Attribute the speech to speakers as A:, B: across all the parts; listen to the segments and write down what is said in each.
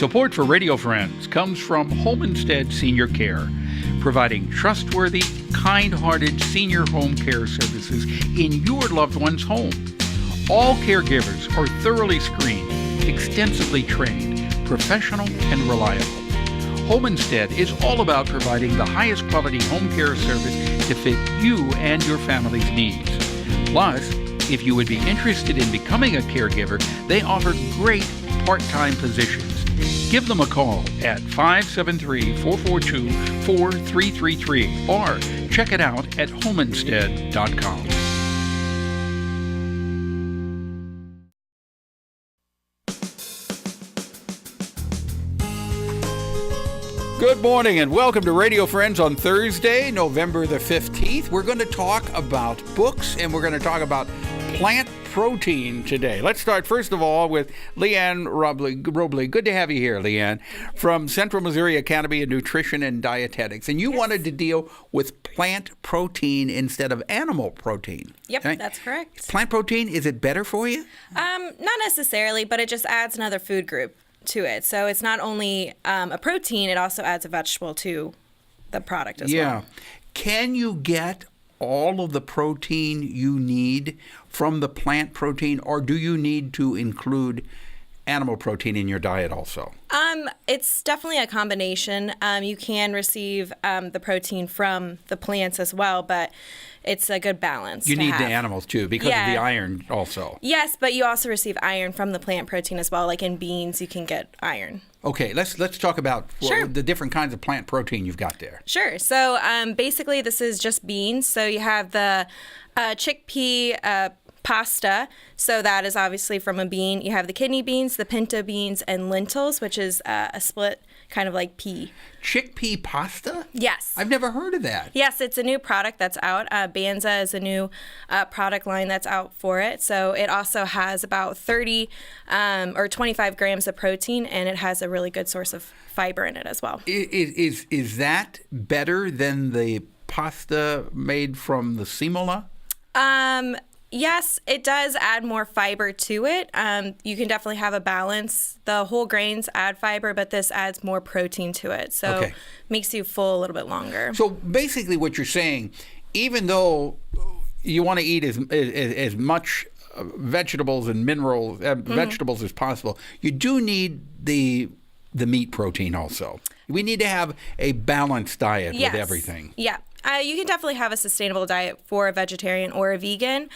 A: Support for Radio Friends comes from Homestead Senior Care, providing trustworthy, kind-hearted senior home care services in your loved one's home. All caregivers are thoroughly screened, extensively trained, professional, and reliable. Homestead is all about providing the highest quality home care service to fit you and your family's needs. Plus, if you would be interested in becoming a caregiver, they offer great part-time positions. Give them a call at 573-442-4333 or check it out at homestead.com. Good morning and welcome to Radio Friends on Thursday, November the 15th. We're going to talk about books and we're going to talk about plant protein today. Let's start first of all with LeANN Robley. Good to have you here, LeANN, from Central Missouri Academy of Nutrition and Dietetics. And you wanted to deal with plant protein instead of animal protein.
B: Yep,
A: right?
B: That's correct.
A: Plant protein, is it better for you?
B: Not necessarily, but it just adds another food group to it. So it's not only a protein, it also adds a vegetable to the product as well.
A: Yeah. Can you get all of the protein you need from the plant protein, or do you need to include animal protein in your diet also?
B: It's definitely a combination. You can receive the protein from the plants as well, but it's a good balance.
A: You need the animals too because of the iron also.
B: Yes, but you also receive iron from the plant protein as well. Like in beans, you can get iron.
A: Okay, let's talk about the different kinds of plant protein you've got there.
B: Sure. So basically, this is just beans. So you have the chickpea pasta. So that is obviously from a bean. You have the kidney beans, the pinto beans, and lentils, which is a split kind of like pea.
A: Chickpea pasta?
B: Yes.
A: I've never heard of that.
B: Yes, it's a new product that's out. Banza is a new product line that's out for it. So it also has about 30 or 25 grams of protein, and it has a really good source of fiber in it as well.
A: Is that better than the pasta made from the semola?
B: Yes, it does add more fiber to it. You can definitely have a balance. The whole grains add fiber, but this adds more protein to it. So makes you full a little bit longer.
A: So basically what you're saying, even though you want to eat as much vegetables and minerals, vegetables as possible, you do need the meat protein also. We need to have a balanced diet with everything.
B: Yeah. You can definitely have a sustainable diet for a vegetarian or a vegan.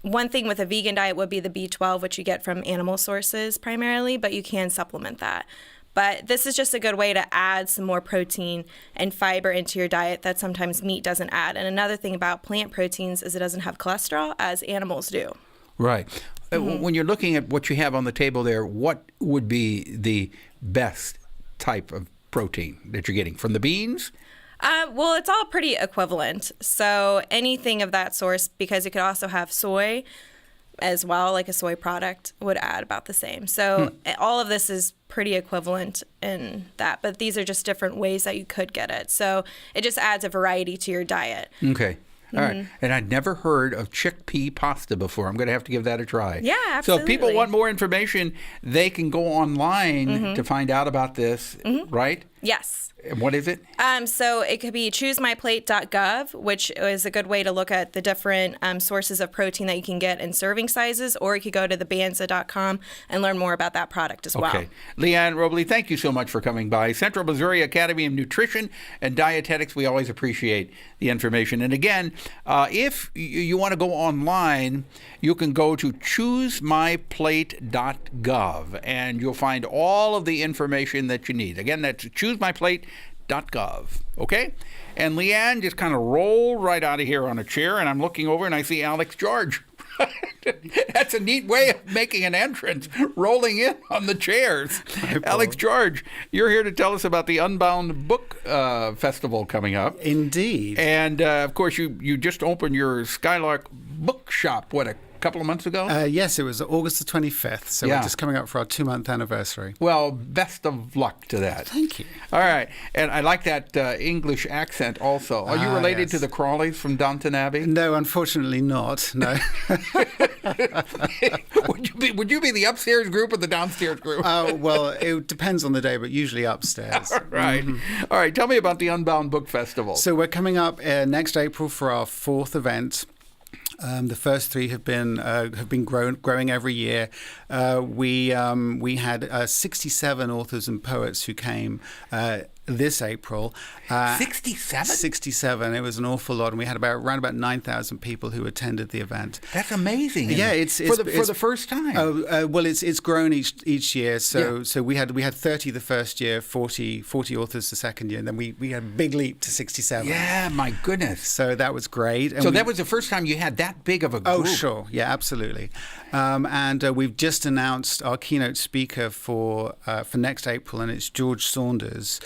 B: One thing with a vegan diet would be the B12, which you get from animal sources primarily, but you can supplement that. But this is just a good way to add some more protein and fiber into your diet that sometimes meat doesn't add. And another thing about plant proteins is it doesn't have cholesterol as animals do.
A: Right. When you're looking at what you have on the table there, what would be the best type of protein that you're getting? From the beans?
B: Well, it's all pretty equivalent. So anything of that source, because you could also have soy as well, like a soy product would add about the same. So all of this is pretty equivalent in that, but these are just different ways that you could get it. So it just adds a variety to your diet.
A: Okay. All right. And I'd never heard of chickpea pasta before. I'm going to have to give that a try.
B: Yeah, absolutely.
A: So if people want more information, they can go online to find out about this, right?
B: Yes.
A: And what is it?
B: So it could be choosemyplate.gov, which is a good way to look at the different sources of protein that you can get in serving sizes, or you could go to thebanza.com and learn more about that product as well.
A: Okay. LeANN Robley, thank you so much for coming by. Central Missouri Academy of Nutrition and Dietetics, we always appreciate the information. And again, if you want to go online, you can go to choosemyplate.gov, and you'll find all of the information that you need. Again, that's choosemyplate.gov. Okay? And LeANN just kind of rolled right out of here on a chair, and I'm looking over and I see Alex George. That's a neat way of making an entrance, rolling in on the chairs. Alex George, you're here to tell us about the Unbound Book Festival coming up.
C: Indeed.
A: And, of course, you just opened your Skylark Bookshop, couple of months ago?
C: Yes, it was August the 25th. So we're just coming up for our 2-month anniversary.
A: Well, best of luck to that.
C: Thank you.
A: All right. And I like that English accent also. Are you related to the Crawleys from Downton Abbey?
C: No, unfortunately not. No.
A: Would you be the upstairs group or the downstairs group?
C: Well, it depends on the day, but usually upstairs.
A: All right. All right. Tell me about the Unbound Book Festival.
C: So we're coming up next April for our 4th event. The first 3 have been growing every year. We had 67 authors and poets who came this April.
A: 67?
C: 67. It was an awful lot, and we had around about 9,000 people who attended the event.
A: That's amazing.
C: Yeah, it's
A: for the first time.
C: Well, it's grown each year. So we had 30 the first year, 40 authors the second year, and then we had a big leap to 67.
A: Yeah, my goodness.
C: So that was great. And
A: so that was the first time you had that big of a group.
C: Oh, sure. Yeah, absolutely. And we've just announced our keynote speaker for next April, and it's George Saunders,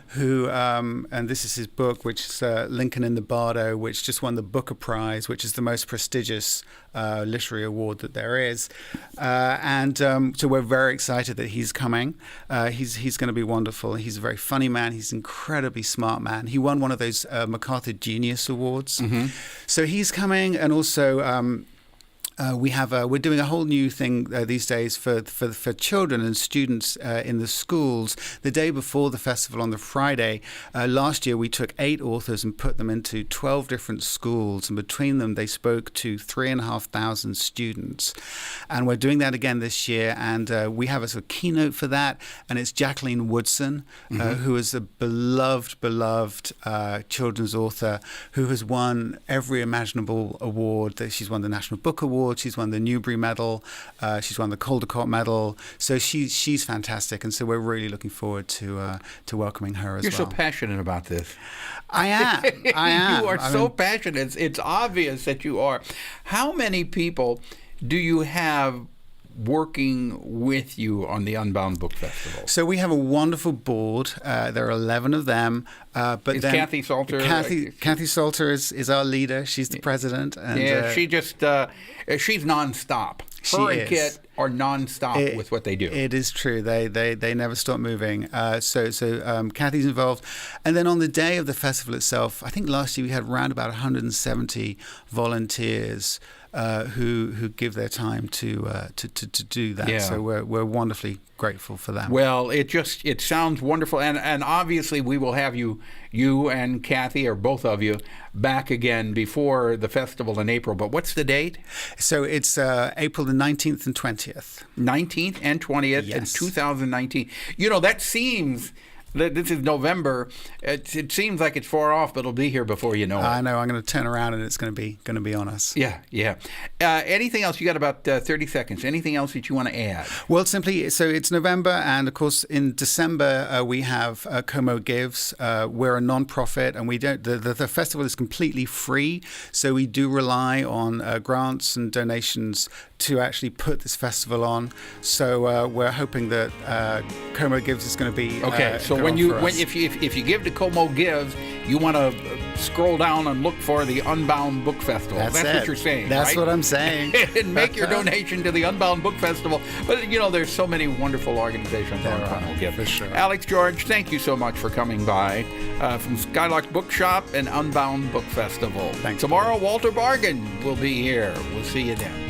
C: who, and this is his book, which is Lincoln in the Bardo, which just won the Booker Prize, which is the most prestigious literary award that there is. So we're very excited that he's coming. He's going to be wonderful. He's a very funny man. He's an incredibly smart man. He won one of those MacArthur Genius Awards. So he's coming, and also we're doing a whole new thing these days for children and students in the schools. The day before the festival, on the Friday, last year we took 8 authors and put them into 12 different schools, and between them they spoke to 3,500 students. And we're doing that again this year, and we have a sort of keynote for that, and it's Jacqueline Woodson, who is a beloved children's author who has won every imaginable award. She's won the National Book Award. She's won the Newbery Medal. She's won the Caldecott Medal. So she's fantastic, and so we're really looking forward to welcoming her as well.
A: You're so passionate about this.
C: I am.
A: You are so passionate. It's obvious that you are. How many people do you have working with you on the Unbound Book Festival?
C: So we have a wonderful board. There are 11 of them. But
A: is
C: then
A: Kathy Salter?
C: Kathy Salter is our leader. She's the president. And,
A: she's nonstop. Her and Kit are nonstop with what they do.
C: It is true. They never stop moving. So Kathy's involved. And then on the day of the festival itself, I think last year we had around about 170 volunteers who give their time to do that.
A: Yeah.
C: So we're wonderfully grateful for that.
A: Well, it sounds wonderful, and obviously we will have you and Kathy, or both of you, back again before the festival in April. But what's the date?
C: So it's April the 19th and 20th.
A: 19th and 20th in 2019. You know, that seems... This is November. It seems like it's far off, but it'll be here before you know it.
C: I know. I'm going to turn around and it's going to be on us.
A: Yeah. Anything else? You got about 30 seconds. Anything else that you want to add?
C: Well, simply, so it's November, and of course in December we have Como Gives. We're a non-profit, and we don't. The festival is completely free, so we do rely on grants and donations to actually put this festival on. So we're hoping that Como Gives is going to be
A: okay. So if you give to Como Gives, you want to scroll down and look for the Unbound Book Festival. That's what you're saying.
C: That's
A: right?
C: what I'm saying.
A: And make your donation to the Unbound Book Festival. But you know, there's so many wonderful organizations on Como Gives.
C: For sure.
A: Alex, George, thank you so much for coming by from Skylark Bookshop and Unbound Book Festival.
C: Thanks.
A: Tomorrow, Walter Bargan will be here. We'll see you then.